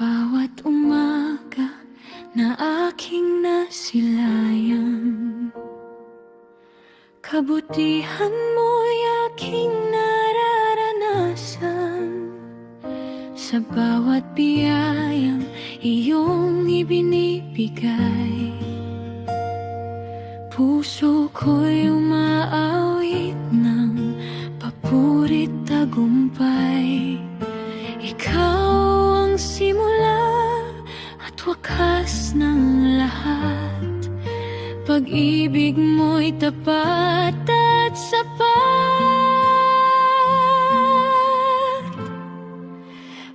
bawat umaga na aking nasilayan, kabutihan mo'y aking nararanasan. Sa bawat biyayang iyong ibinibigay, puso ko'y umaawit ng papurit tagumpay. Ikaw ang simula at wakas ng lahat. Pag-ibig mo'y tapat at sapat.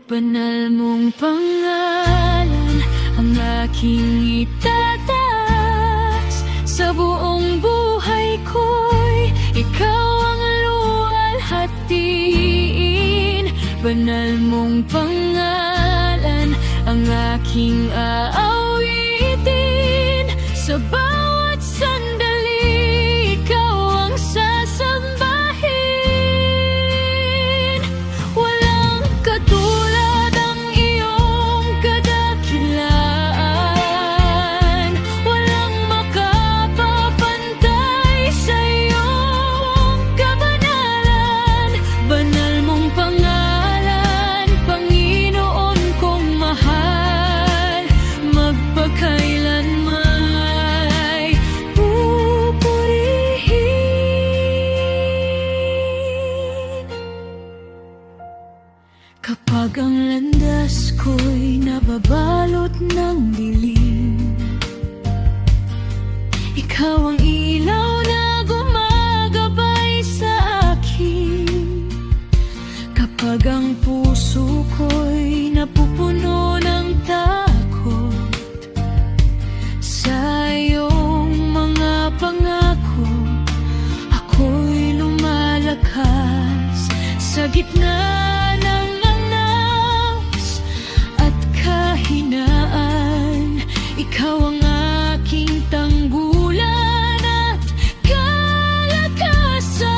Banal mong pangalan ang aking itataas. Sa buong buhay ko'y ikaw ang luwalhatiin. Banal mong pangalan ang aking aawitin. Sa bawat sandali, ikaw ang sasambahin. Walang katulad ang iyong kadakilaan. Walang makapapantay sa iyong kabanalan. Banal mong pangalan, Panginoon kong mahal. Magpakailanman kapag ang landas ko'y nababalot ng dilim, ikaw ang ilaw na gumagabay sa akin. Kapag ang puso ko'y napupuno ng takot sa iyong mga pangako, ako'y lumalakas sa gitna hinaan. Ikaw ang aking tanggulan at kalakasan.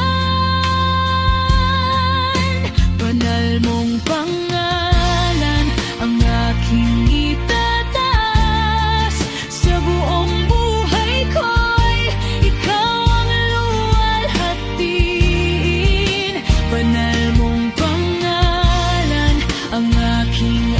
Banal mong pangalan ang aking itataas. Sa buong buhay ko'y ikaw ang luwalhatiin. Banal mong pangalan ang aking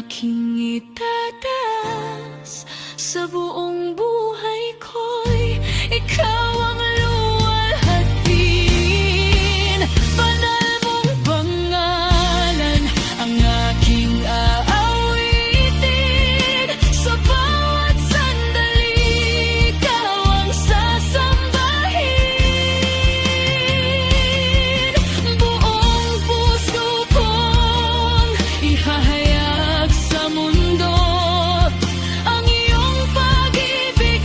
aking itataas. Sa buong buhay ko'y ikaw ang luwalhatiin. Banal mong pangalan ang aking aawitin. Sa bawat sandali, ikaw ang sasambahin. Buong puso kong ihahayag sa mundo ang iyong pag-ibig.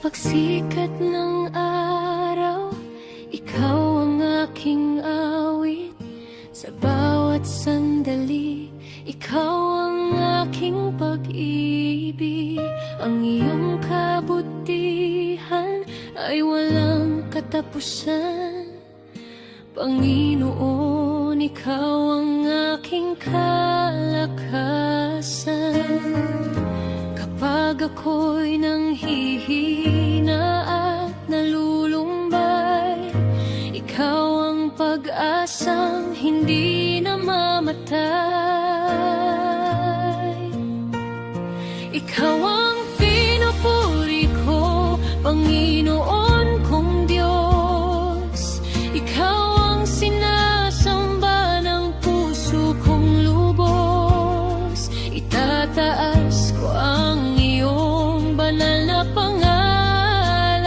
pagsikat ng araw, ikaw ang aking awit. Sa bawat sandali, ikaw ang aking pag-ibig. Ang iyong kabutihan ay walang katapusan. Panginoon, ikaw ang aking kalakasan. Kapag ako'y nanghihina at nalulumbay, ikaw ang pag-asang hindi namamatay. Ikaw ang pinupuri ko, Panginoon kong Diyos. Ikaw ang sinasamba ng puso kong lubos. Itataas ko ang iyong banal na pangalan,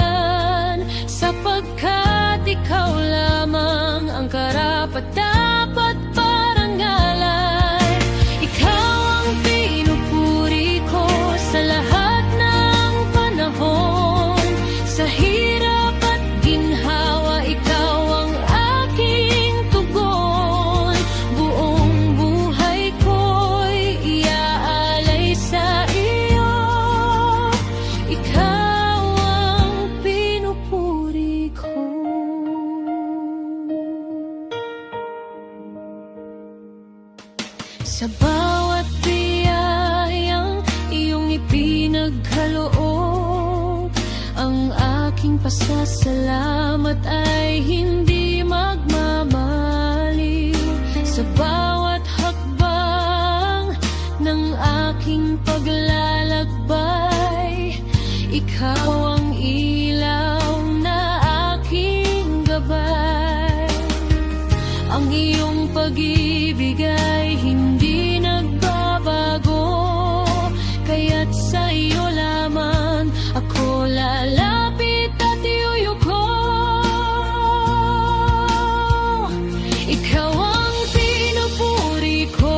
sapagkat ikaw lamang ang karapat-dapat parangalan. Ikaw ang pinupuri ko sa lahat ng panahon. Sa hirap at ginhawa, ikaw ang aking tugon. Buong buhay ko'y iaalay sa iyo. Ikaw ang pinupuri ko. Sa bawat biyayang iyong ipinagkaloob, ang aking pasasalamat ay hindi magmamaliw. Sa bawat hakbang ng aking paglalakbay, ikaw ang ilaw na aking gabay. Ang iyong pag-ibig ay hindi nagbabago, kaya't sa iyo lamang ako lalapit at iyuyuko. Ikaw ang pinupuri ko,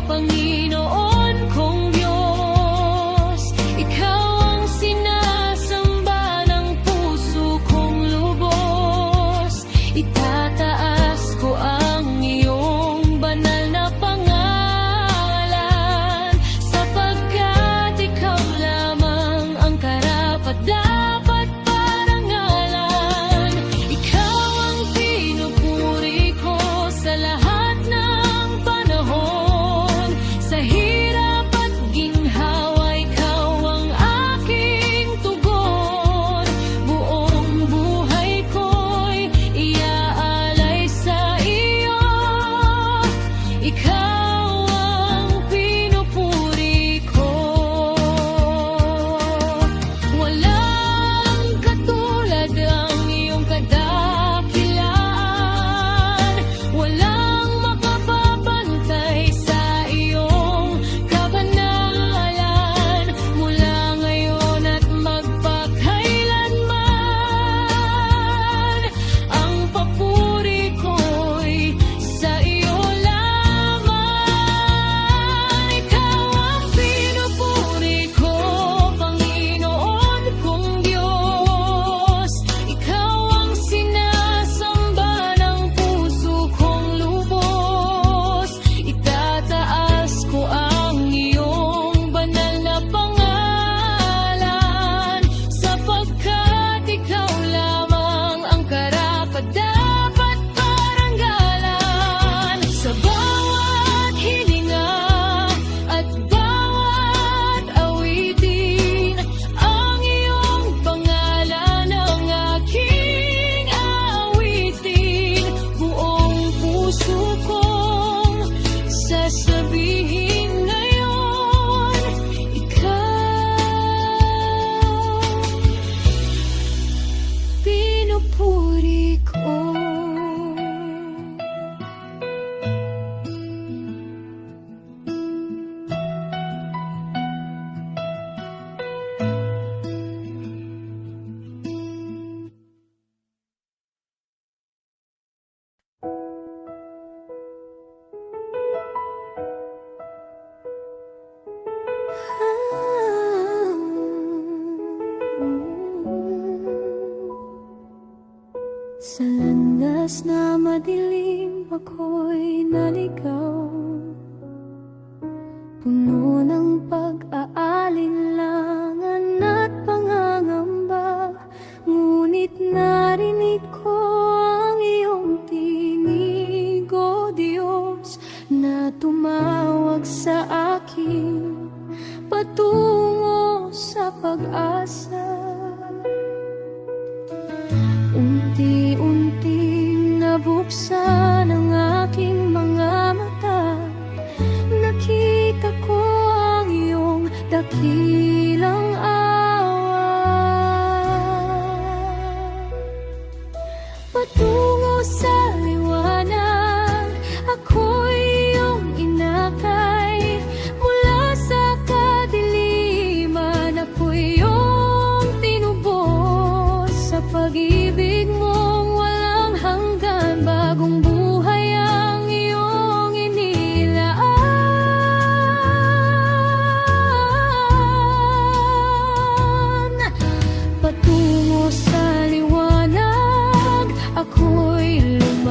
Panginoon kong Diyos. Ikaw ang sinasamba ng puso kong lubos. Itataas ko ang iyong banal na pangalan, sapagkat ikaw lamang ang karapat-dapat parangalan. Ikaw ang pinupuri ko sa lahat ng panahon. Sa hirap at ginhawa, ikaw ang aking tugon. Buong buhay ko'y iaalay sa iyo. Ikaw ang pinupuri ko. Walang katulad ang iyong kadakilaan. Walang makapapantay sa iyong kabanalan. Mula ngayon at magpakailanman, ang papuri ko'y sa iyo lamang. Ikaw ang pinupuri ko, Panginoon kong Diyos. Ikaw ang sinasamba ng puso kong lubos. Itataas ko ang iyong banal na pangalan, sapagkat ikaw lamang ang karapat-dapat parangalan. Sa bawat hininga at bawat awitin, ang iyong pangalan ang aking awitin. Buong puso kong sasabihin ngayon, ikaw pinupuri ko. Sa landas na madilim ako'y naligaw, puno ng pag-aalinlangan at pangangamba. Ngunit narinig ko ang iyong tinig, O Diyos, na tumawag sa akin patungo sa pag-asa. Unti-unting nabuksan ang aking mga mata, nakita ko ang iyong dakilang awa. Patungo sa liwanag, ako'y iyong inakay. Mula sa kadiliman, ako'y iyong tinubos. Sa pag-ibig mong walang hanggan, bagong buhay ang iyong inilaan. Patungo sa liwanag, ako'y lumayo.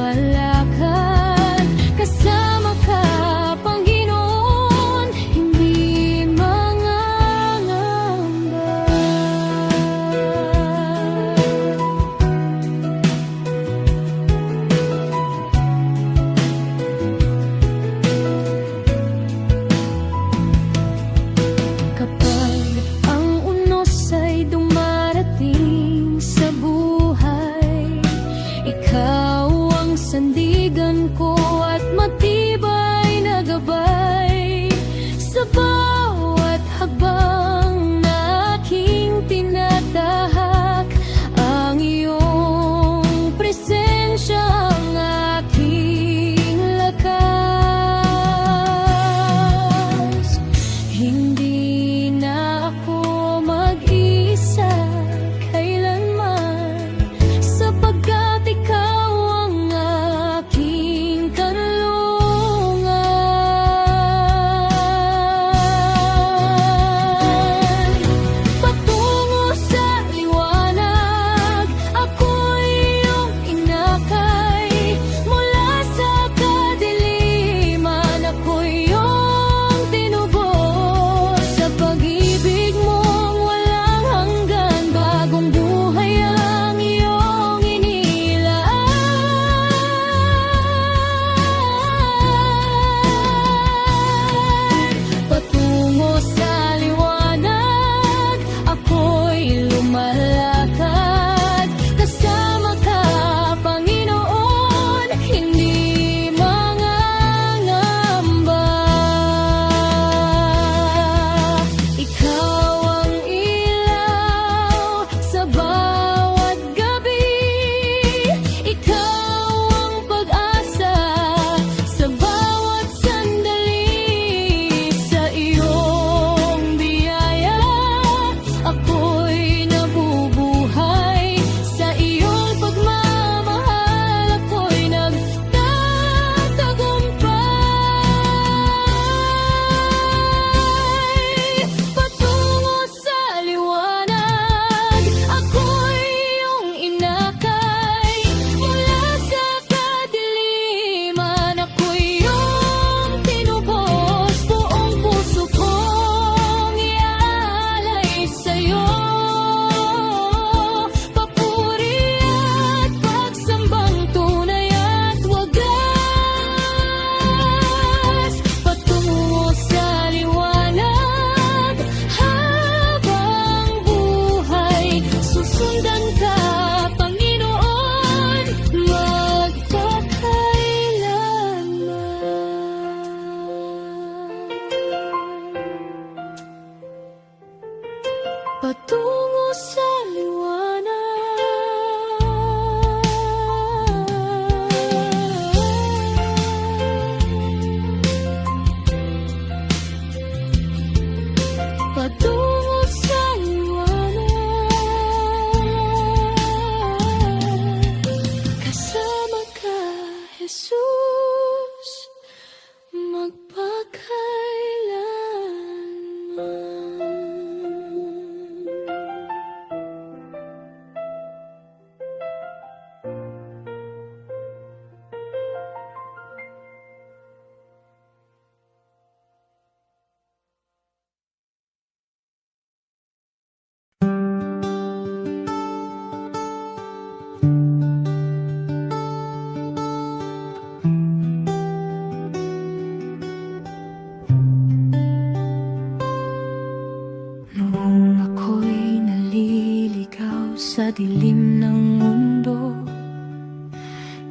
sa dilim ng mundo.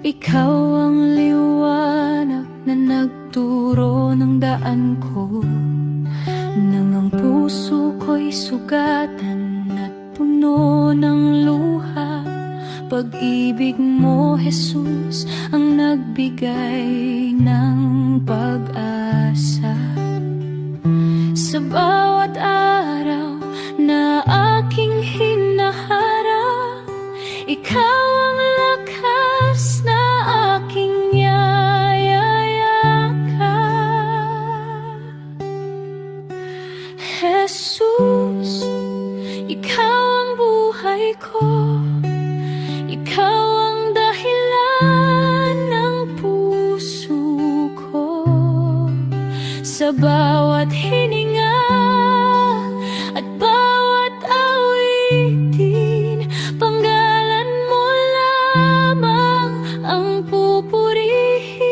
Ikaw ang liwanag na nagturo ng daan ko, nang ang puso ko'y sugatan at puno ng luha. Pag-ibig mo, Jesus, ang nagbigay ng pag-asa. Sa bawat araw na aking hinaharap, ikaw ang lakas na aking yayayakap. Jesus, ikaw ang buhay ko, ikaw ang dahilan ng puso ko. Sa bawat hininga at bawat awitin, panggalan mo lamang ang pupurihin.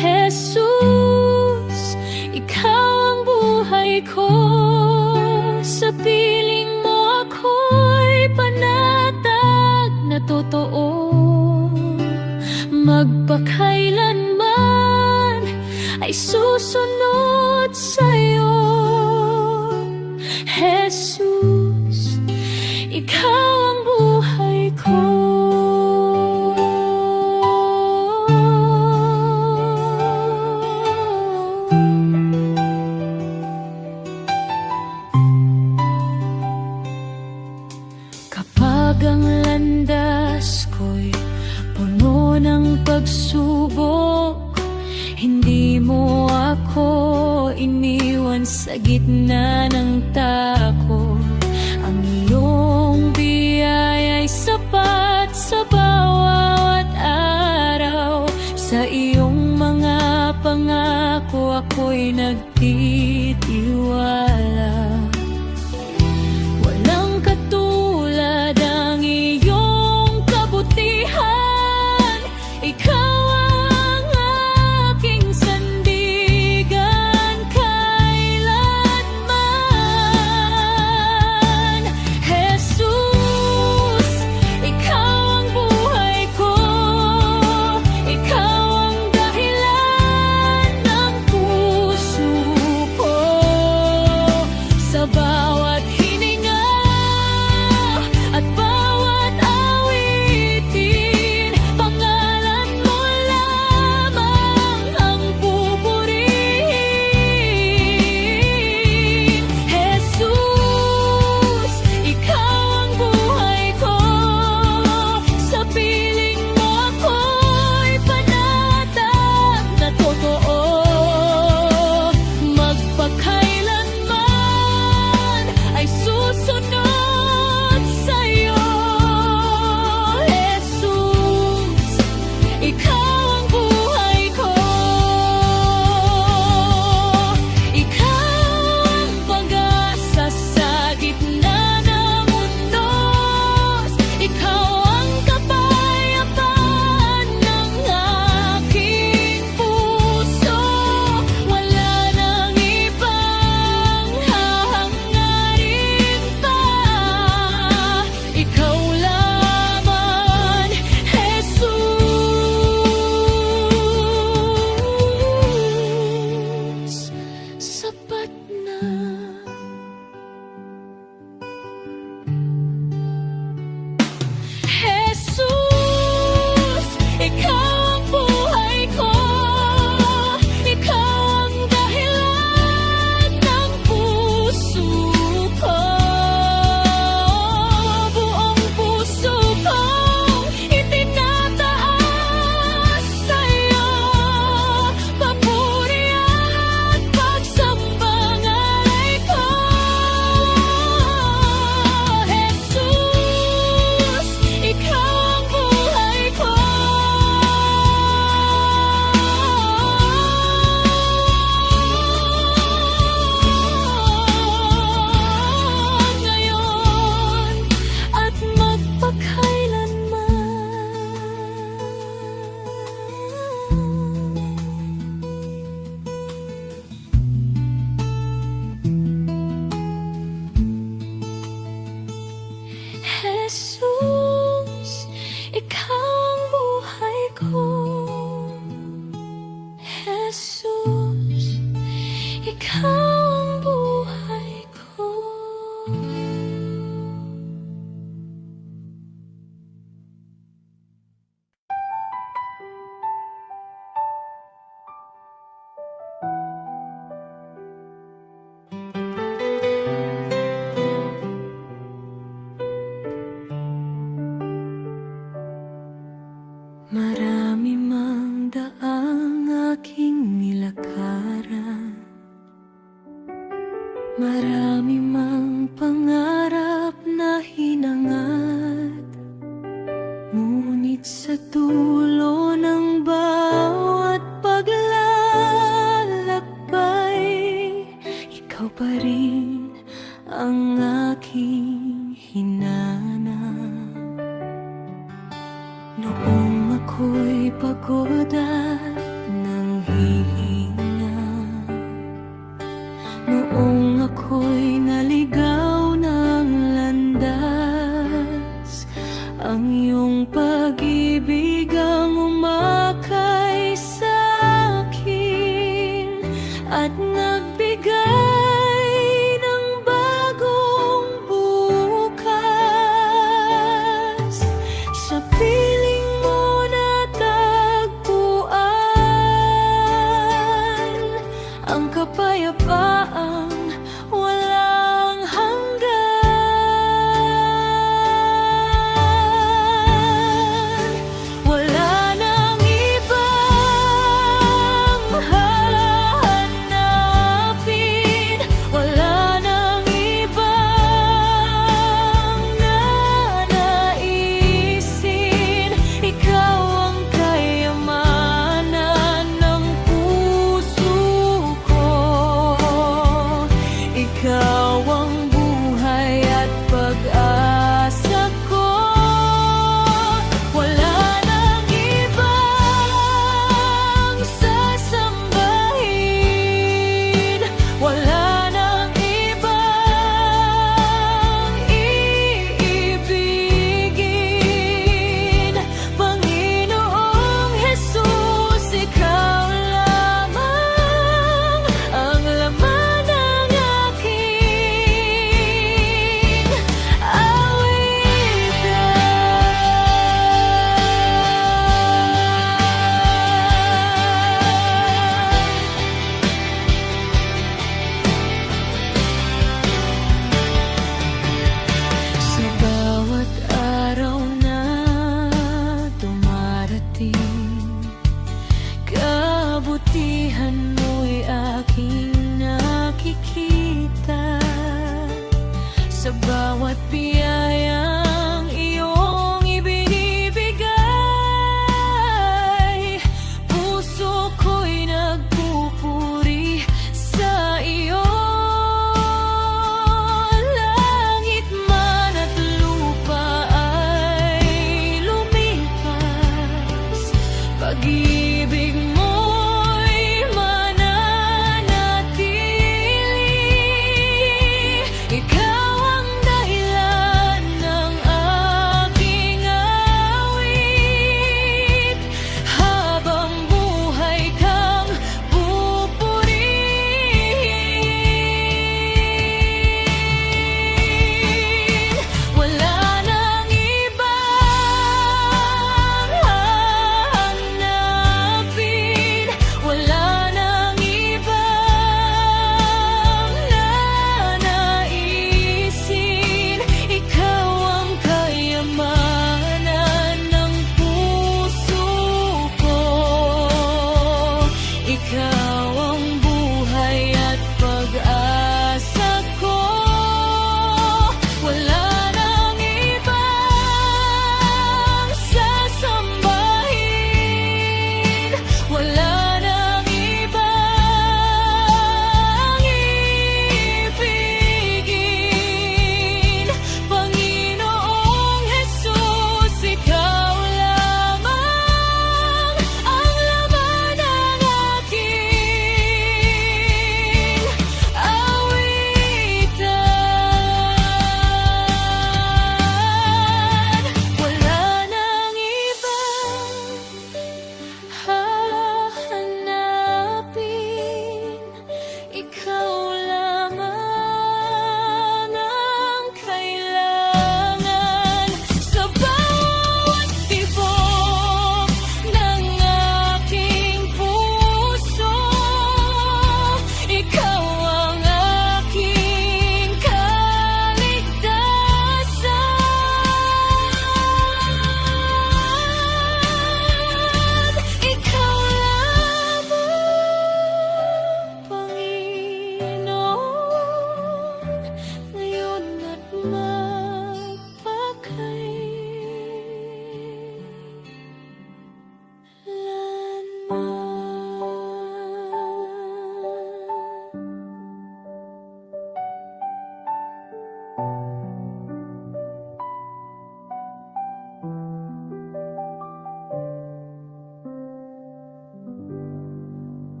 Jesus, ikaw ang buhay ko, sa piling mo ako'y panatag na totoo. Magpakailanman ay susunod sa'yo. Jesus, ikaw ang buhay ko. Kapag ang landas ko'y puno ng pagsubok, hindi mo ako iniwan sa gitna ng takot. Ang iyong biyaya'y sapat sa bawat araw. Sa iyong mga pangako ako'y nagtitiwala. Walang katulad ang iyong kabutihan. Ikaw ang aking sandigan kailanman. Jesus, ikaw ang buhay ko, ikaw ang dahilan ng puso ko. Jesus, ikaw ang buhay ko. Jesus, ikaw ang buhay ko. Marami mang daang aking nilakaran, marami mang pangarap na hinangad, ngunit sa dulo ng bawat paglalakbay, ikaw pa rin ang aking hinanap. Noong ako'y pagod at nanghihinga, noong ako'y naligaw ng landas, ang iyong pag-ibig ang umakay sa akin at nagbigay ng bagong bukas. Sa piling mo natagpuan ang kapayapaang walang hanggan.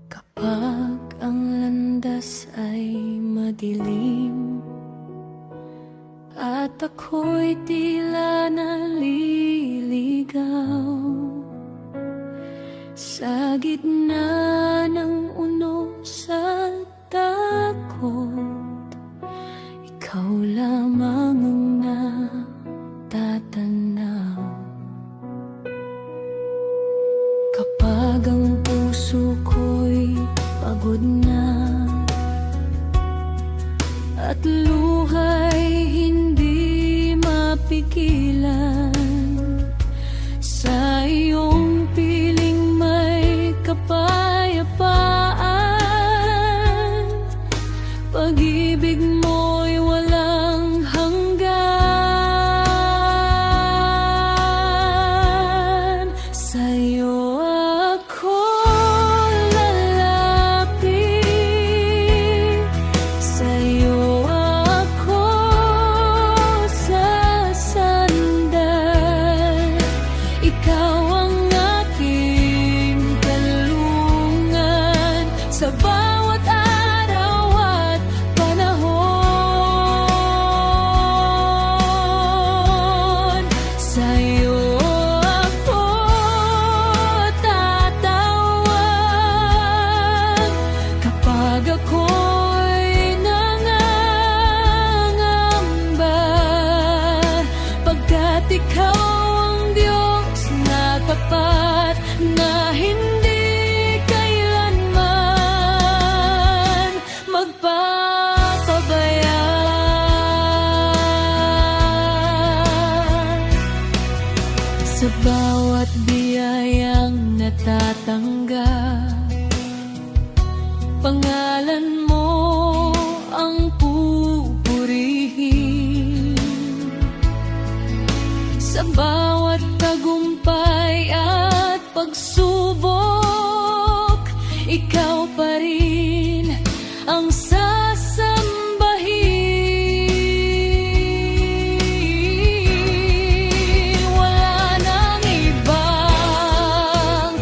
Kapag ang landas ay madilim at ako'y tila naliligaw sa gitna ng unos at takot, ikaw lamang ang natatanaw. Kapag ang puso ko'y pagod na at luha'y hindi mapigilan, sa iyong piling may kapayapaan, pag-ibig mo'y walang hanggan. Sa'yo ako lalapit, sa'yo ako sasandal. Ikaw ang aking kalungan sa bawat araw at panahon. Sa'yo ako tatawag kapag ako'y nangangamba, pagkat ikaw ang Diyos na tapat, na hindi kailanman magpapabaya. Sa bawat biyayang natatanggap, pangalan mo ang pupurihin. Sa bawat tagumpay at pagsubok, ikaw pa rin ang sasambahin. Wala nang ibang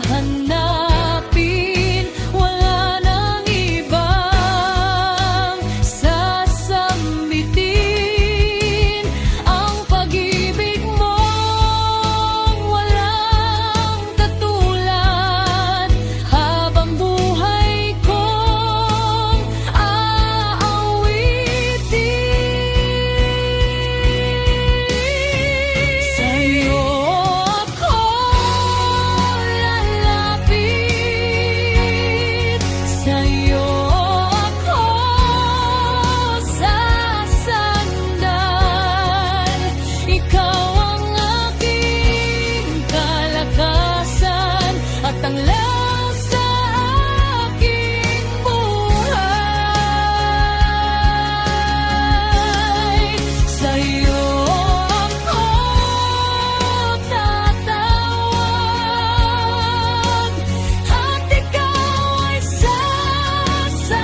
hahanapin, wala nang ibang sasambitin. Ang pag-ibig mong walang katulad, habang buhay kong aawitin. Sa'yo ako lalapit, sa'yo ako sasandal. Ikaw ang aking kalakasan at ang lang sa aking buhay. Sa'yo ako tatawag at ikaw ay sasambahin.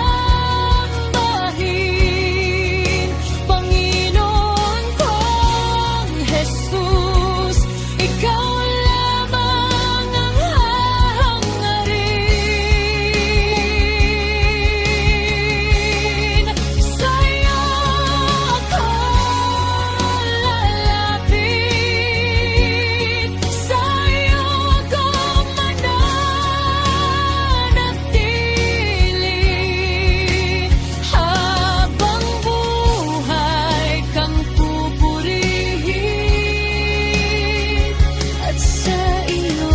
Panginoon kong Jesus, ikaw lamang ang hahangarin. Sa'yo ako lalapit, sa'yo ako mananatili. Habang buhay kang pupurihin, at sa iyo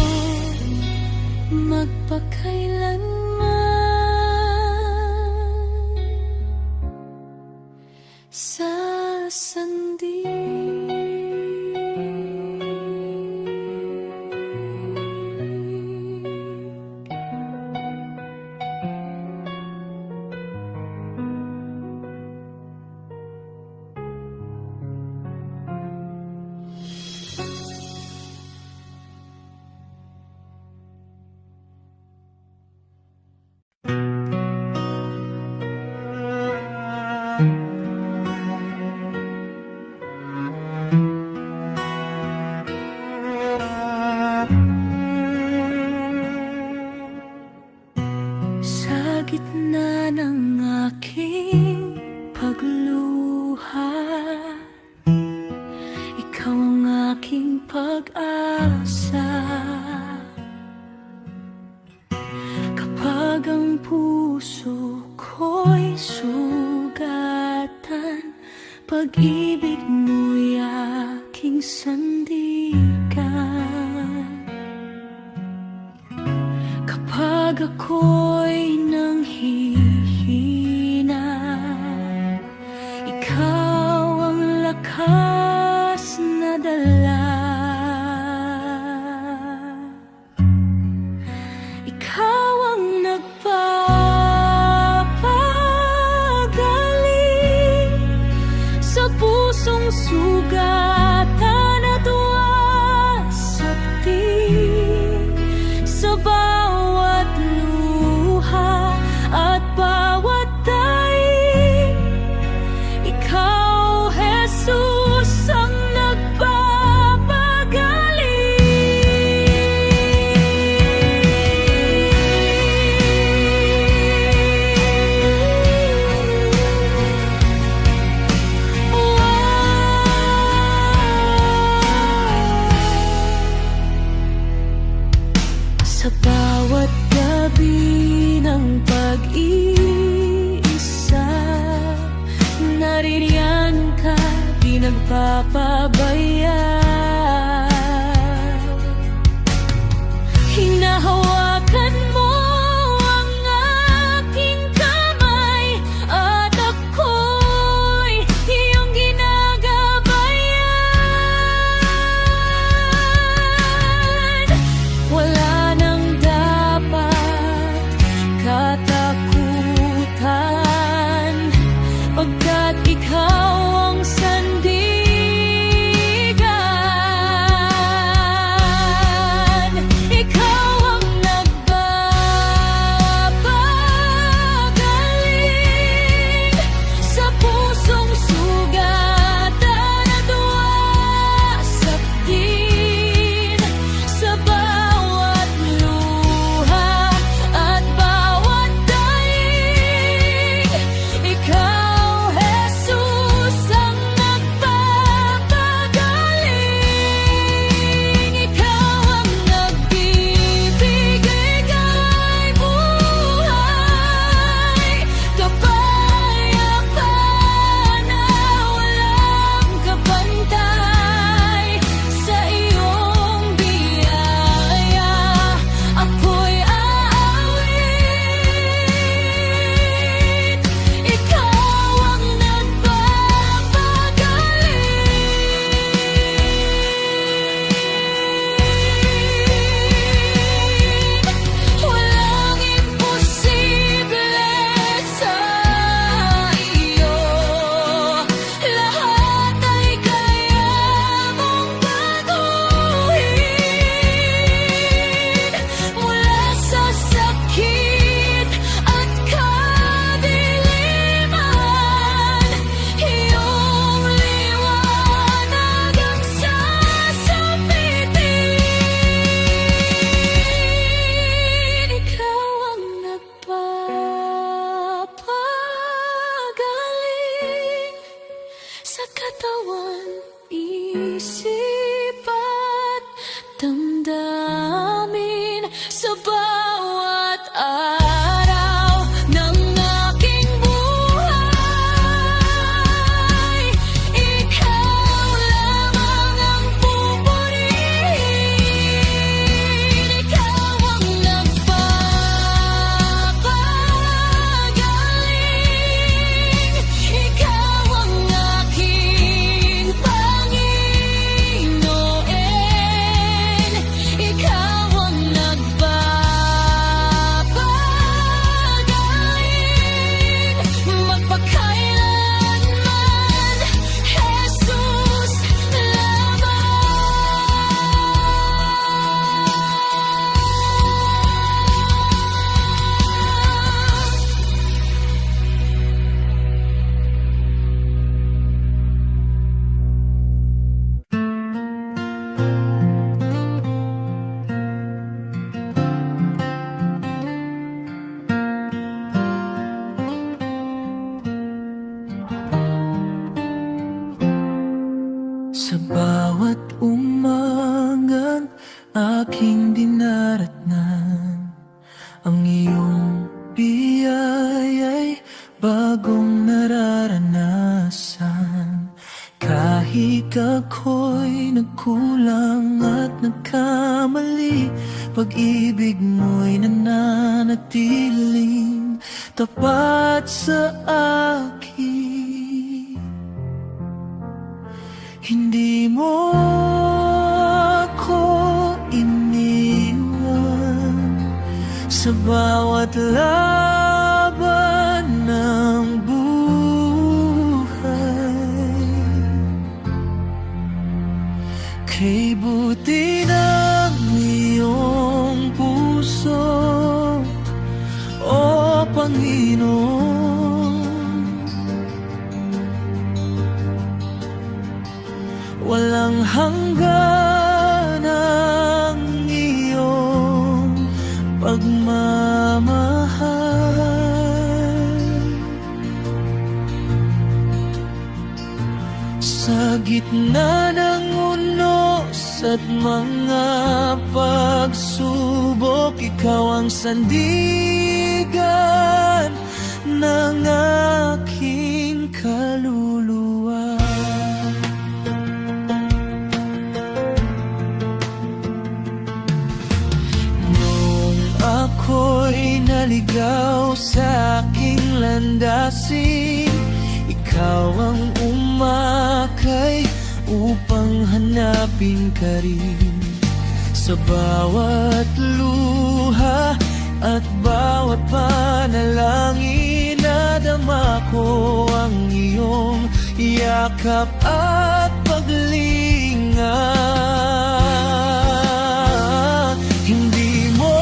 magpakailanman sasandig. gitna ng aking pagluha, ikaw ang aking pag-asa. Kapag ang puso ko'y sugatan, pag-ibig mo'y aking sandigan. Kapag ako'y nanghihina, ikaw ang lakas na dala. Ikaw ang nagpapagaling sa pusong sugatan at wasaktin, sa bawat luha at bawat daing. Ikaw, Jesus, ang sa bawat gabi ng pag-iisa, naririyan ka, di nagpapabayaan. Hinahawakan mo ang aking kamay at ako'y iyong ginagabayan. Wala nang dapat katakutan, pagkat ikaw ang sandigan. Ikaw ang nagpapagaling sa pusong sugatan at wasaktin, sa bawat luha at bawat daing. Ikaw, Jesus, ang nagpapagaling. Ikaw ang nagbibigay kay buhay, kapayapaan na walang kapantay. Sa iyong biyaya ako'y aawit. Ikaw ang nagpapagaling. Walang imposible sa iyo, lahat ay kaya mong baguhin. Mula sa sakit at kadiliman, iyong liwanag ang sasapitin. Ikaw ang nagpapagaling sa katawan, isip at damdamin, sa bawat araw ng aking buhay. Ikaw lamang ang pupurihin. Ikaw ang nagpapagaling. Ikaw ang aking Panginoon. Ikaw ang nagpapagaling. Ang iyong biyaya'y bagong nararanasan. Kahit ako'y nagkulang at nagkamali, pag-ibig mo'y nananatiling tapat sa akin. Hindi mo ako iniwan sa bawat laban ng buhay. Kay buti ng iyong puso, O Panginoon, walang hanggan ang iyong pagmamahal. Sa gitna ng unos at mga pagsubok, ikaw ang sandigan ng aking kaluluwa. Ako'y naligaw sa aking landasin, ikaw ang umakay upang hanapin ka rin. Sa bawat luha at bawat panalangin, nadama ko ang iyong yakap at paglinga. Hindi mo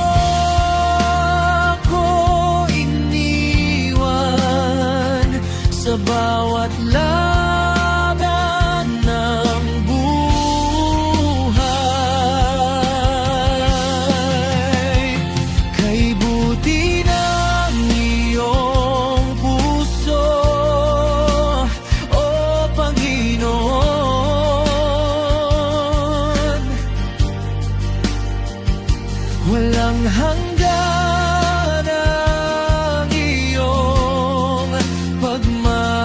sa bawat laban ng buhay. Kay buti ng iyong puso, O Panginoon, walang hanggan ang iyong pagmamahal.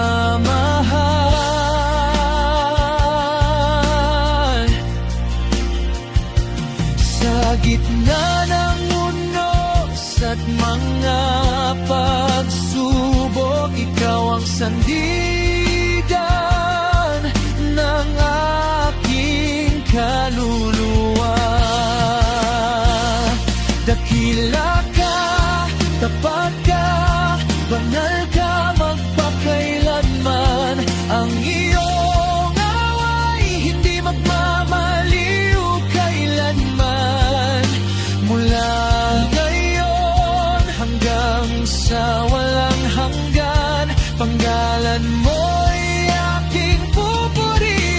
Sa gitna ng unos at mga pagsubok, ikaw ang sandigan ng aking kaluluwa. Dakila ka, tapat ka, banal ka magpakailanman. Ang iyong away hindi magmamaliw kailanman. Mula ngayon hanggang sa walang hanggan, panggalan mo'y aking pupurihin.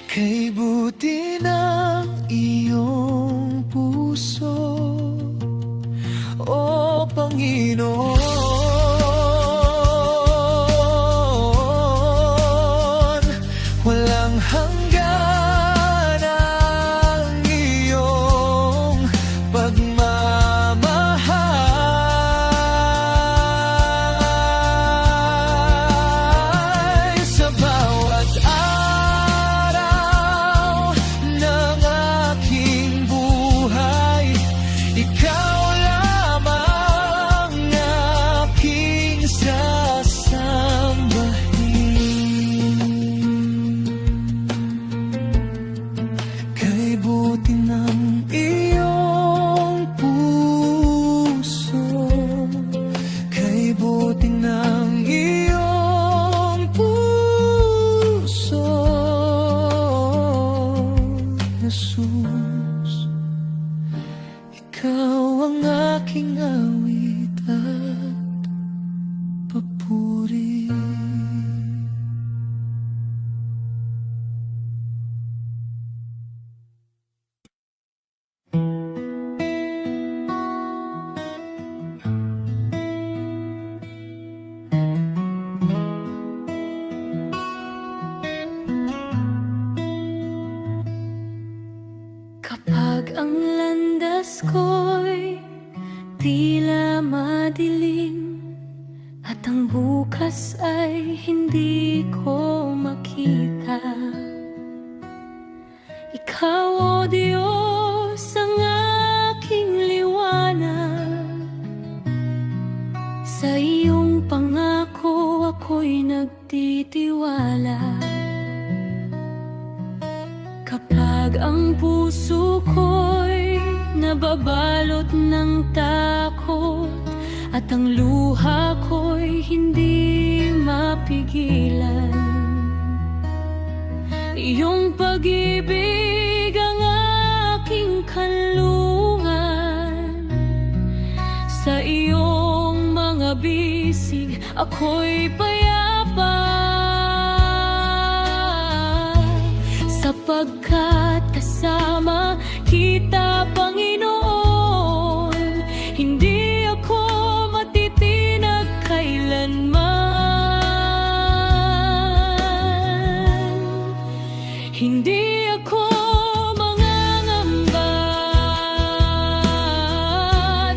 Kay buti ng iyong puso, O Panginoon, walang hanggan ang iyong pagmamahal. Sa bawat araw ng aking buhay, ikaw lamang aking sasambahin. Kay buti ng iyong puso, kay buti ng iyong puso, Jesus, ikaw ang aking awit at papuri. Kapag ang landas ko'y tila madilim at ang bukas ay hindi ko makita, Ikaw, O Diyos, ang aking liwanag. Sa iyong pangako ako'y nagtitiwala. Kapag ang puso ko'y nababalot ng takot at ang luha ko'y hindi mapigilan, iyong pag-ibig ang aking kanlungan. Sa iyong mga bisig ako'y payapa, sapagkat kasama kita, Panginoon. Hindi ako matitinag kailanman. Hindi ako mangangamba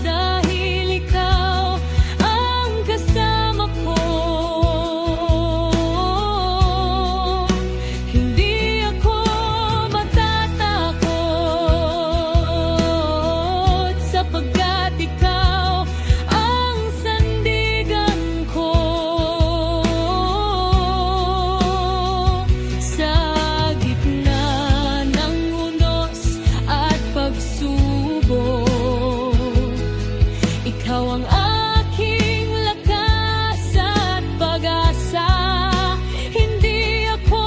dahil ikaw ang kasama ko. Hindi ako matatakot sapagkat ikaw ang sandigan ko. Sa gitna ng unos at pagsubok, ikaw ang aking lakas at pag-asa. Hindi ako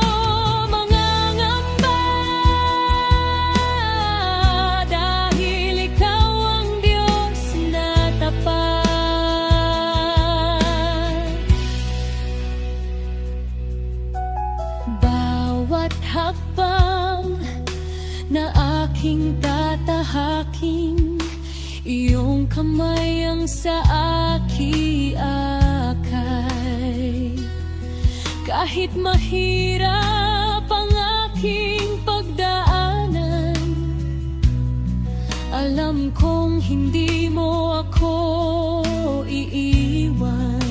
mangangamba dahil ikaw ang Diyos na tapat. Bawat hakbang na aking tatahaking, iyong kamay ang sa akiakay. Kahit mahirap ang aking pagdaanan, alam kong hindi mo ako iiwan.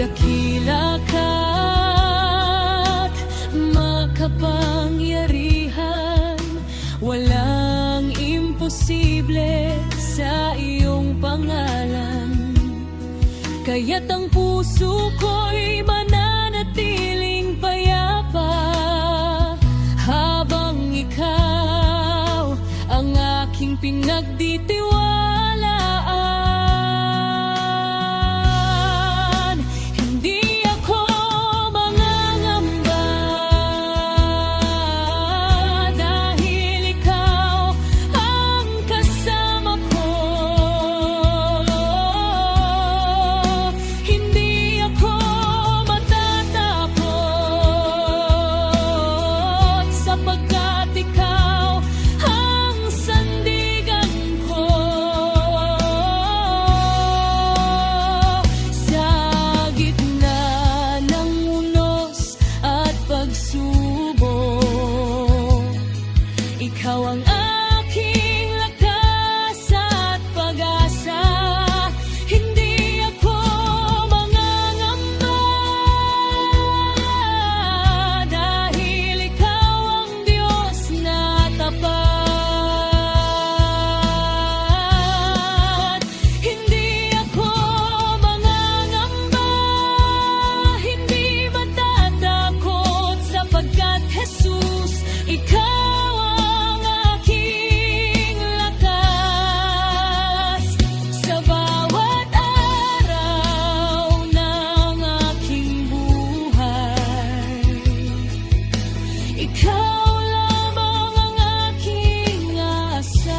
Dakila ka't makapangyarihan, walang imposible sa iyong pangalan. Kaya't ang puso ko'y mananatiling payapa habang ikaw ang aking pinagditiwalaan. Hindi ako mangangamba dahil ikaw ang kasama ko. Hindi ako matatakot sapagkat ikaw ang sandigan ko. Sa gitna ng unos at pagsubok, ikaw ang aking lakas at pag-asa. Hindi ako mangangamba dahil ikaw ang Diyos na tapat. Hindi ako mangangamba, hindi matatakot sapagkat Jesus, ikaw ang aking lakas. Sa bawat araw ng aking buhay, ikaw lamang ang aking aasahan.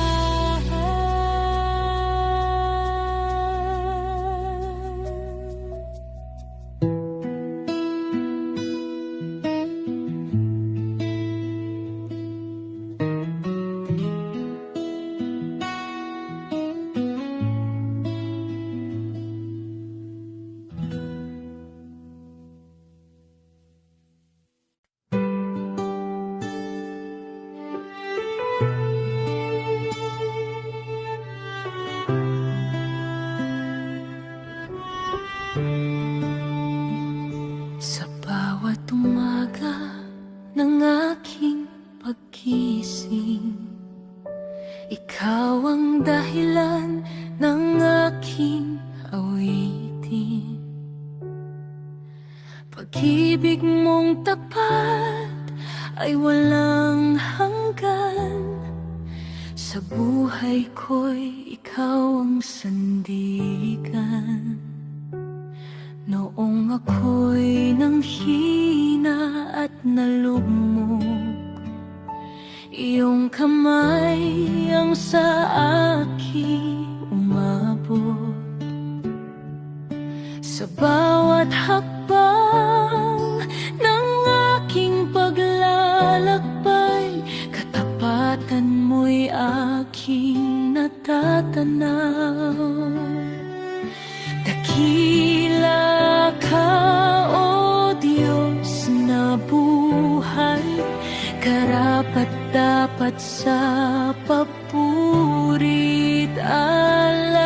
aking pagkising. Ikaw ang dahilan ng aking awitin. Pag-ibig mong tapat ay walang hanggan. Sa buhay ko'y ikaw ang sandigan. Noong ako'y nanghina at nalugmok, iyong kamay ang sa aking umabot. Sa bawat hakbang ng aking paglalakbay, katapatan mo'y aking natatanaw. Dakila ka, O Diyos na buhay, karapat-dapat sa papuri't alay.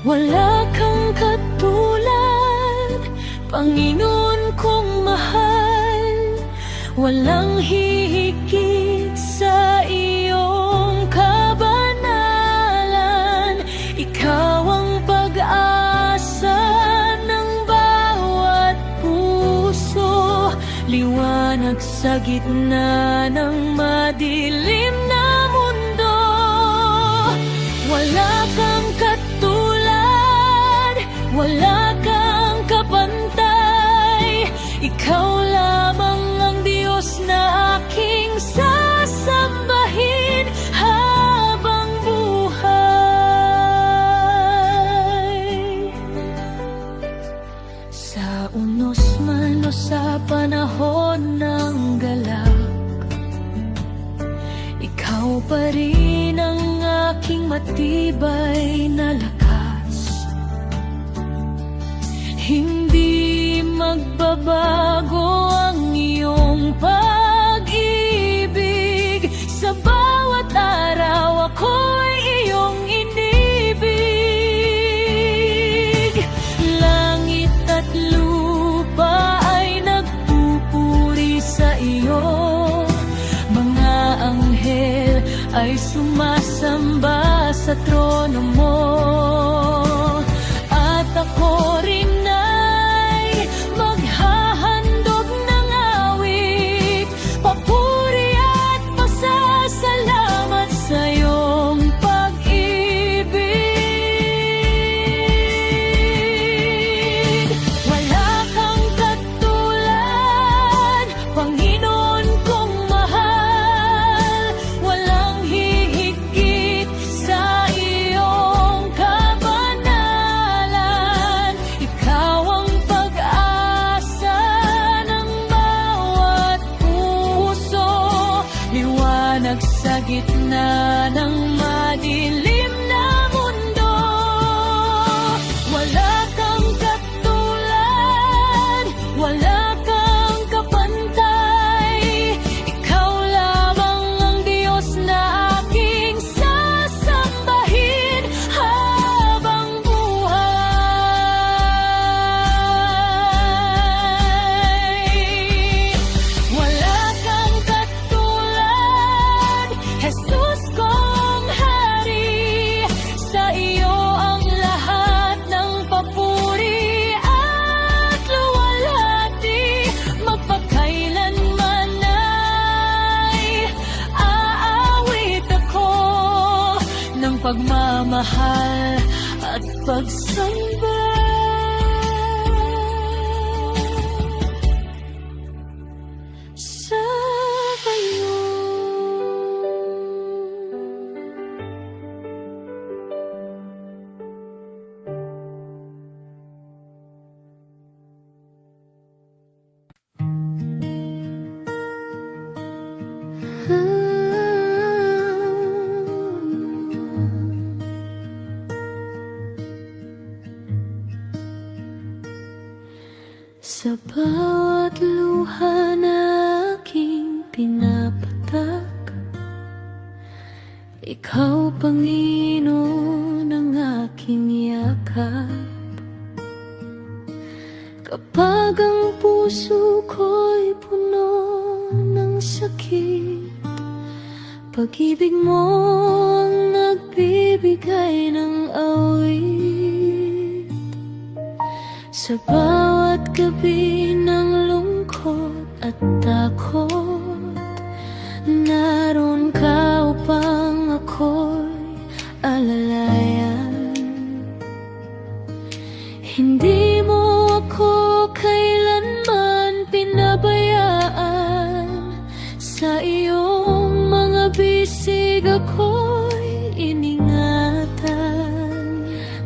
Wala kang katulad, Panginoon kong mahal. Walang hihigit sa iyong kabanalan. Ikaw ang pag-asa ng bawat puso, liwanag sa gitna ng madilim na mundo. Wala kang katulad, wala kang kapantay. Ikaw lamang ang Diyos na aking sasambahin habang buhay. Sa unos man o sa panahon ng galak, ikaw pa rin ang aking matibay na lakas. Hindi magbabago ang iyong pag-ibig. Sa bawat araw ako'y iyong inibig. Langit at lupa ay nagpupuri sa iyo. Mga anghel ay sumasamba sa trono mo. At ako rin ay maghahandog ng awit, papuri at pasasalamat sa iyong pag-ibig. Wala kang katulad, Panginoon kong mahal. Walang hihigit sa iyong kabanalan. Ikaw ang pag-asa ng bawat puso, liwanag sa gitna ng madilim na mundo. Wala kang katulad, wala kang kapantay. Ikaw lamang ang Diyos na aking sasambahin habang buhay. Wala kang katulad, Jesus kong hari. Sa iyo ang lahat ng papuri at luwalhati. Magpakailanman ay aawit ako ng pagmamahal at pagsamba sa iyo. Sa bawat luha na aking pinapatak, ikaw, Panginoon, ang aking yakap. Kapag ang puso ko'y puno ng sakit. Pag-ibig mo ang nagbibigay ng awit. Sa bawat gabi ng lungkot at takot, naroon ka upang ako'y alalayan. Hindi mo ako kailanman pinabayaan. Sa iyong mga bisig ako'y iningatan.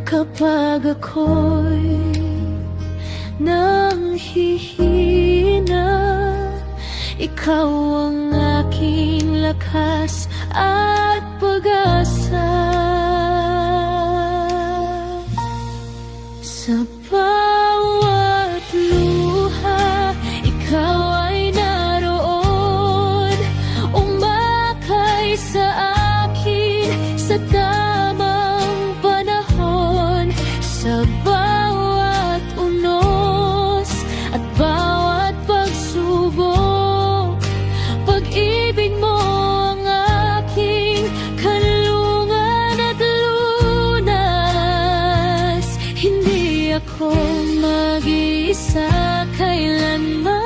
Kapag ako'y nanghihina, ikaw ang aking lakas at pag-asa. Sa bawat luha, ikaw ay naroon, umakay sa akin sa tamang panahon. Sa bawat unos at bawat pagsubok, pag-ibig mo ang aking kanlungan at lunas. Hindi ako mag-iisa kailanman,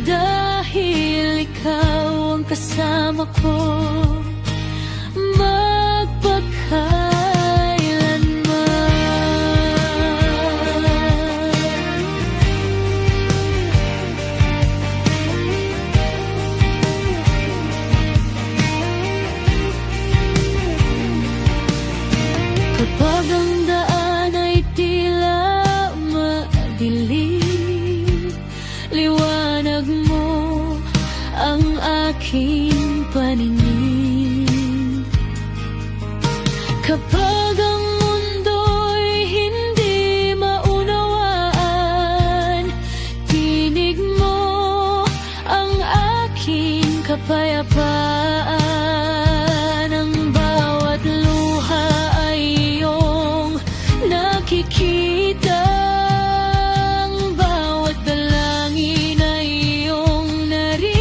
dahil ikaw ang kasama ko kapag ang daan ay tila madilim. Liwanag mo ang aking paningin. Kapag ang mundo'y hindi maunawaan, tinig mo ang aking kapayapaan. Ang bawat luha ay iyong nakikita, ang bawat dalangin ay iyong narinig.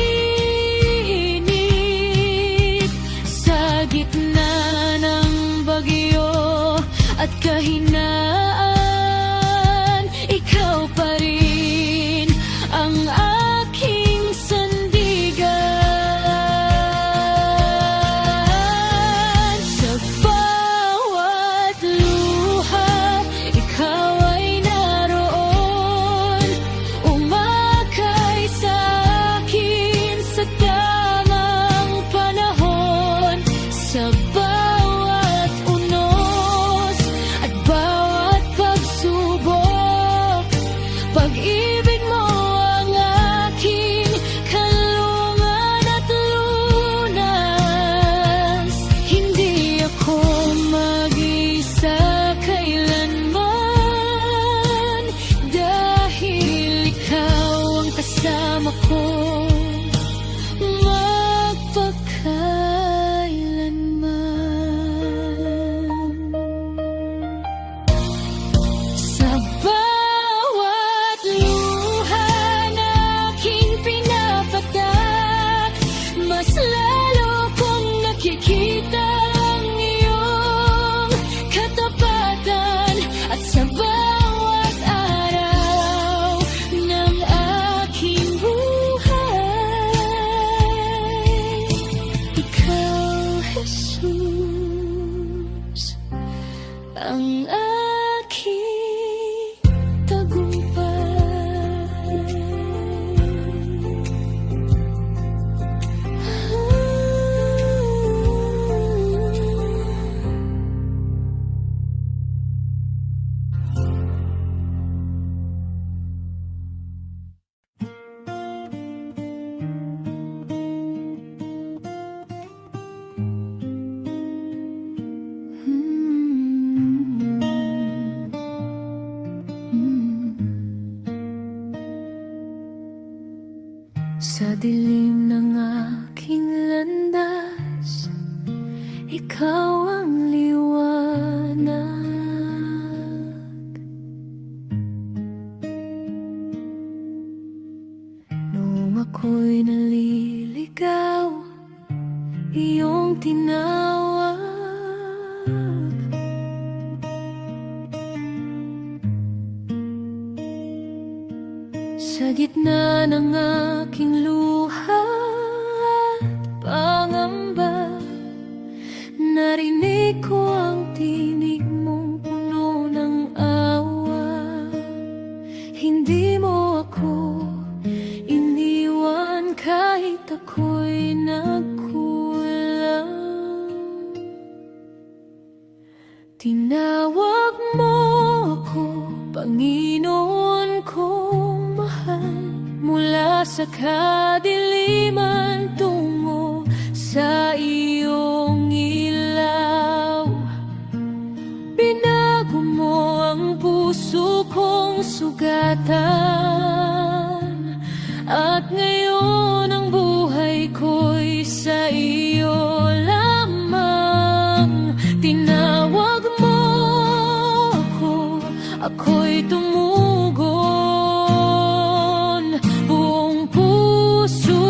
Sa gitna ng bagyo at kahinaan, ikaw pa rin ang aking sandigan. Sa bawat luha, ikaw ay naroon, umakay sa akin sa tamang panahon. Sa bawat unos at bawat pagsubok, pag-ibig mo ang aking kanlungan at lunas. Hindi ako mag-isa kailanman, dahil ikaw ang kasama ko magpakailanman. Sa bawat luha na aking pinapatak, mas lalo kong nakikita ang iyong katapatan. At sa bawat araw ng aking buhay, ikaw, Jesus, ang aking tagumpay. Sa dilim ng aking landas, ikaw ang liwanag. ako'y naliligaw, iyong tinawag. Sa gitna ng aking luha at pangamba, narinig ko ang tinig mong puno ng awa. Hindi mo ako iniwan kahit ako'y nagkulang. Tinawag mo ako, Panginoon kong mahal, mula sa kadiliman tungo sa iyong ilaw. Binago mo ang puso kong sugatan, at ngayon ang buhay ko'y sa iyo lamang. Tinawag mo ako, ako'y tumugon. Buong puso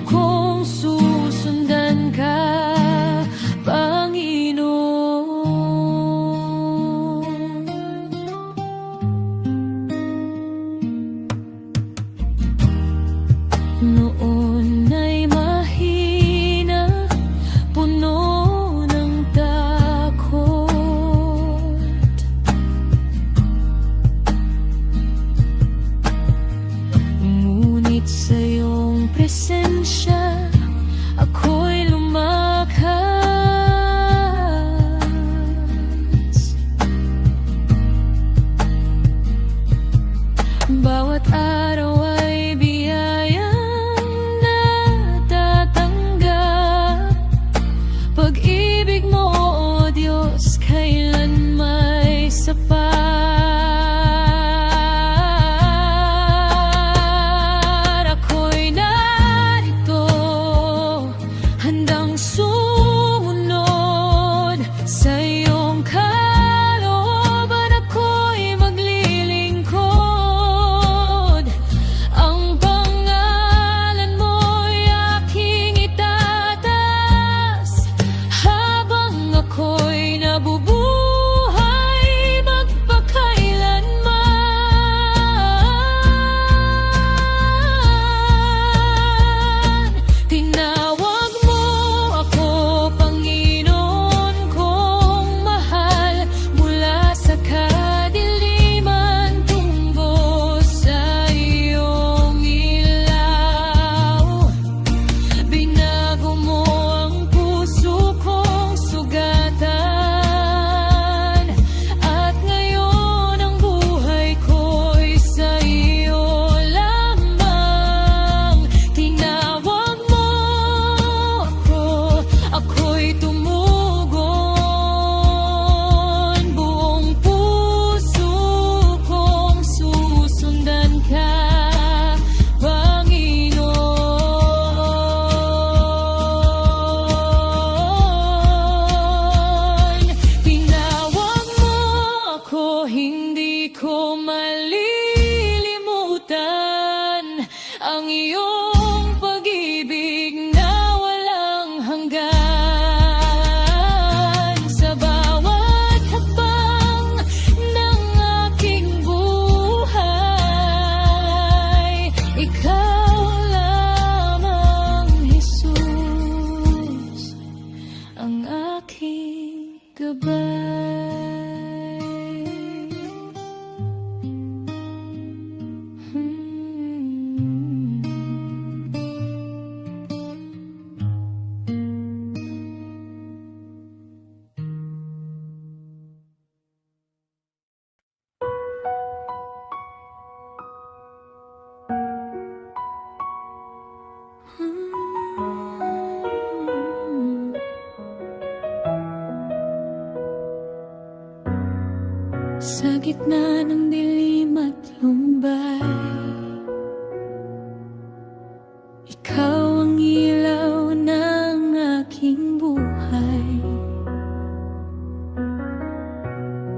kong susundan ka, Panginoon. Noon ay mahina, puno ng takot. Ngunit sa iyong presensya, ako'y lumakas. Bawat araw ay biyayang natatanggap. Pag-ibig mo, O Diyos, kailan may sapat. Ako'y narito, handang sumunod sa iyong kalooban. Ako'y maglilingkod. Ang pangalan mo'y aking itataas, habang ako'y nabubuhay magpakailanman. Tinawag mo ako, Panginoon kong mahal, mula sa kadiliman tungo sa iyong ilaw. Binago mo ang puso kong sugatan, at ngayon ang buhay ko'y sa iyo lamang. Tinawag mo ako, ako'y tumugon. Buong puso kong susundan ka, Panginoon. Tinawag mo ako, hindi ko malilimutan ang iyong pag-ibig na walang hanggan. Sa bawat hakbang ng aking buhay, ikaw lamang, Jesus, ang aking gabay. Sa gitna ng dilim at lumbay, ikaw ang ilaw ng aking buhay.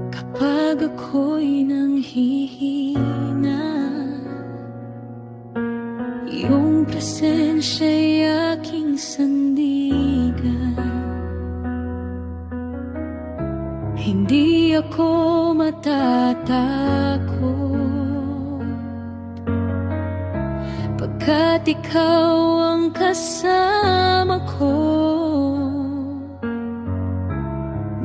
Kapag ako'y nanghihina, iyong presensya'y aking sandigan. Hindi ako matatakot, pagkat ikaw ang kasama ko.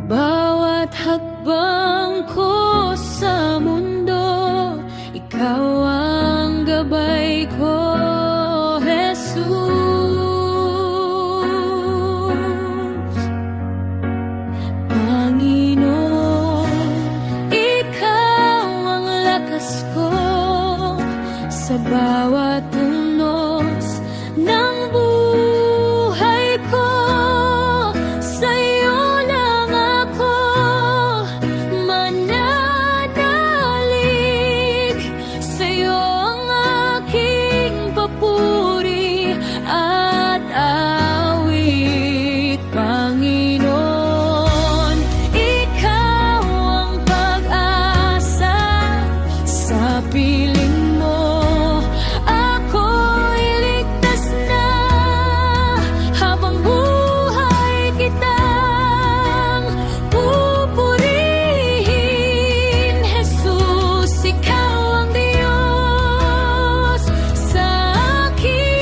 Bawat hakbang ko sa mundo, ikaw ang gabay ko, Jesus. Panginoon, ikaw ang lakas ko sa bawat unos ng buhay ko. Sa'yo lang ako mananalig, sa'yo ang aking papuri at awit. Panginoon, ikaw ang pag-asa sa piling mo. Ako'y ligtas na, habang buhay kitang pupurihin. Jesus, ikaw ang Diyos sa akin.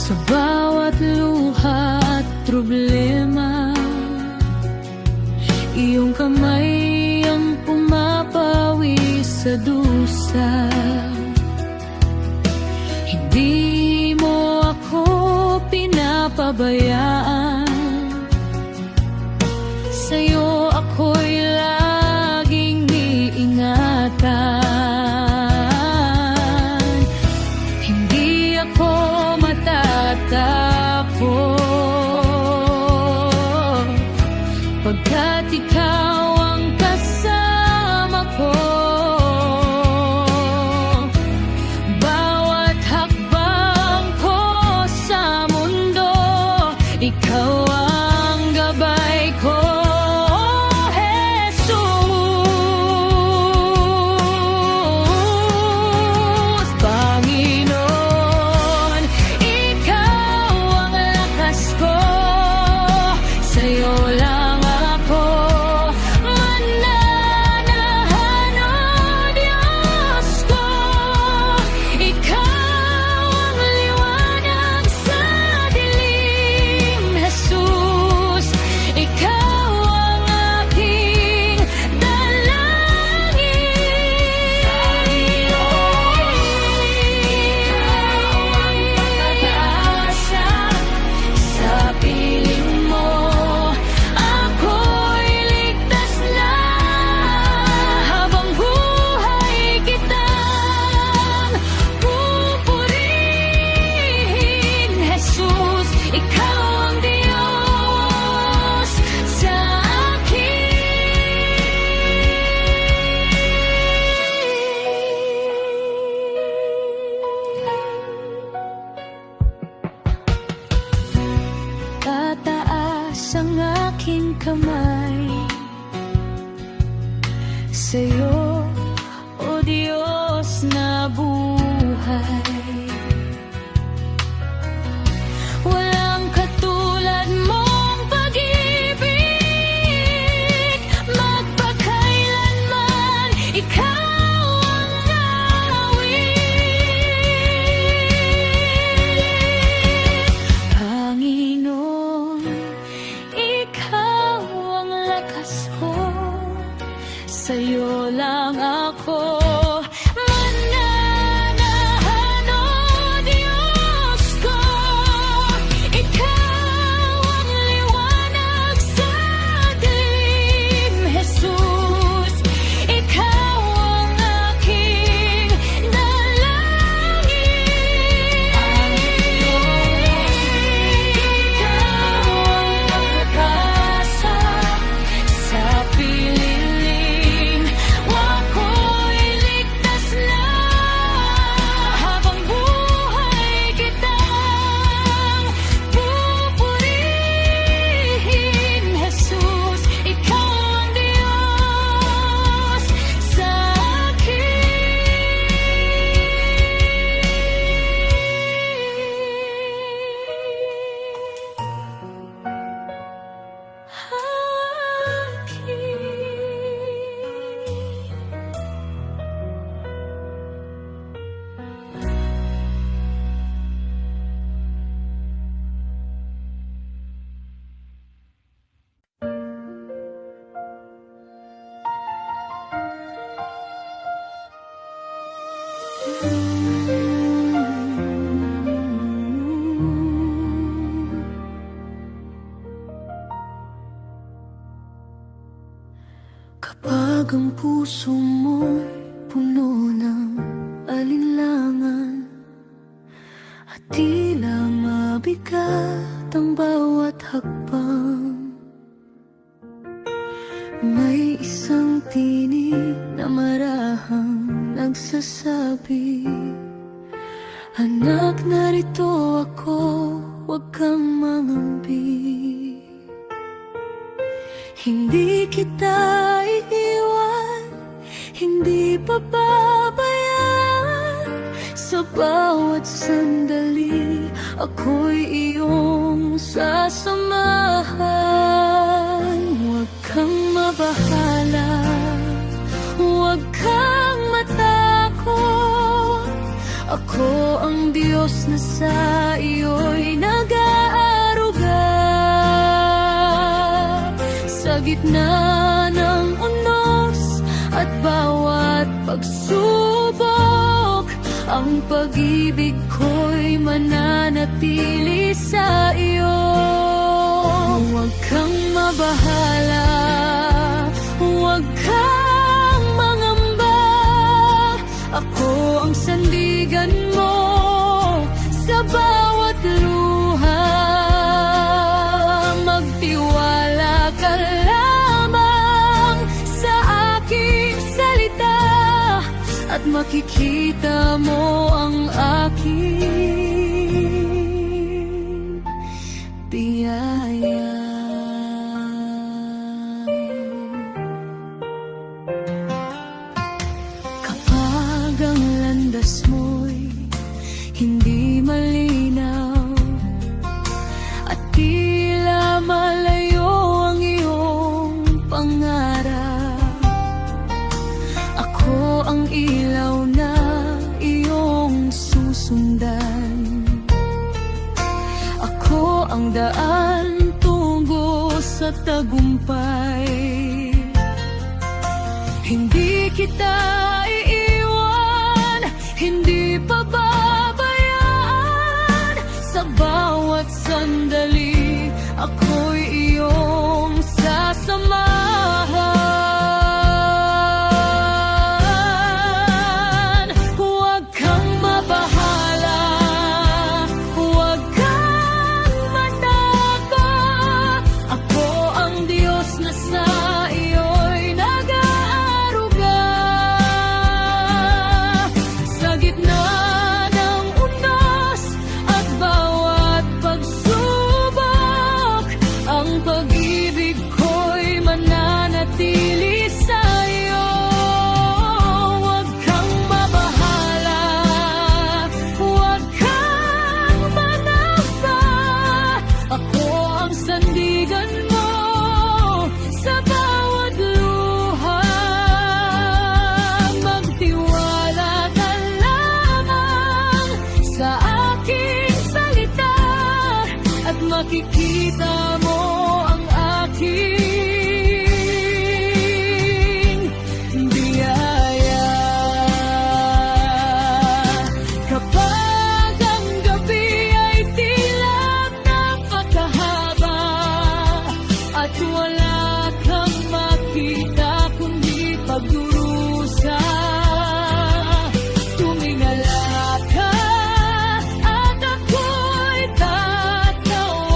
Sa bawat luha at problema, iyong kamay ang pumapawi sa dusa. Hindi mo ako pinapabayaan, sa'yo ako'y laging iingatan. Hindi ako matatakot, pagkat ikaw ang kasama ko. Bawat hakbang ko sa mundo, ikaw ang gabay ko, Jesus. Panginoon, ikaw ang lakas ko, sa'yo lang ako mananahan, o Diyos ko. Ikaw ang liwanag sa dilim, Jesus. Ikaw ang aking dalangin. Pag-asa sa piling mo, ako'y ligtas na, habang buhay kitang pupurihin. Jesus, ikaw ang Diyos sa akin. Tataas ang aking kamay sa'yo, o Diyos na buhay. Walang katulad mong pag-ibig, magpakailanman ikaw ang awit. Panginoon, ikaw ang lakas ko, sa'yo lang Kapag ang puso mo'y puno ng alinlangan at tila mabigat ang bawat hakbang, may isang tinig na marahang nagsasabi, anak, narito ako, huwag kang mangambi. Hindi kita iiwan, hindi pababayaan. Sa bawat sandali, ako'y iyong sasamahan. Huwag kang mabahala, huwag kang matakot. Ako ang Diyos na sa iyo'y nag-aaruga. Sa gitna ng unos at bawat pagsubok, ang pag-ibig ko'y mananatili sa iyo. Huwag kang mabahala, huwag kang mangamba. Ako ang sandigan mo sa bawat luha. Magtiwala ka lamang sa aking salita at makikita mo ang aking biyaya. Kapag ang landas mo'y hindi malinaw at tila malayo ang iyong pangarap, ako ang ilaw na iyong susundan. Ako ang daan tungo sa tagumpay. Hindi kita iiwan, hindi pababayaan. Sa bawat sandali, ako'y iyong sasamahan. Huwag kang mabahala, huwag kang matakot. Ako ang Diyos na sa iyo'y nag-aaruga. Sa gitna ng unos at bawat pagsubok, ang pag-ibig ko'y mananatili sa iyo. Huwag kang mabahala, huwag kang manamba. Ako ang sandigan mo sa bawat luha. Magtiwala ka lamang sa aking salita at makikita mo ang aking biyaya. Kapag ang gabi ay tila napakahaba at wala kang makita kundi pagdurusa, tumingala ka at ako'y tatawagin.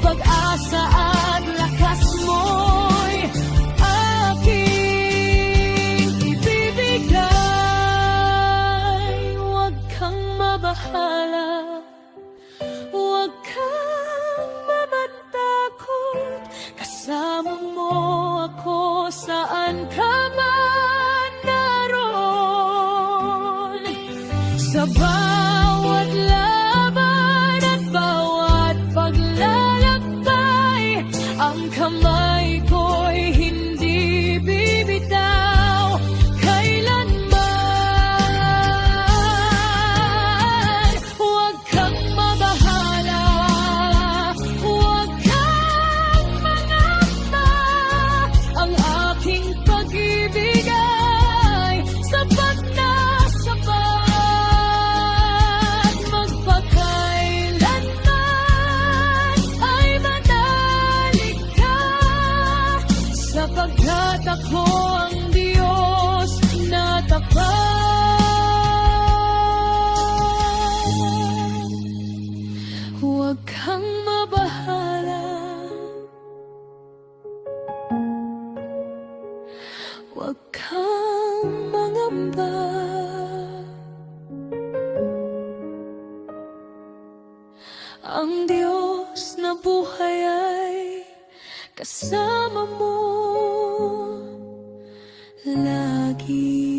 Pag-asa at lakas mo'y aking ibibigay. Huwag kang mabahala, huwag kang mamatakot. kang mabahala, huwag kang mangamba. Ang Diyos na buhay ay kasama mo lagi.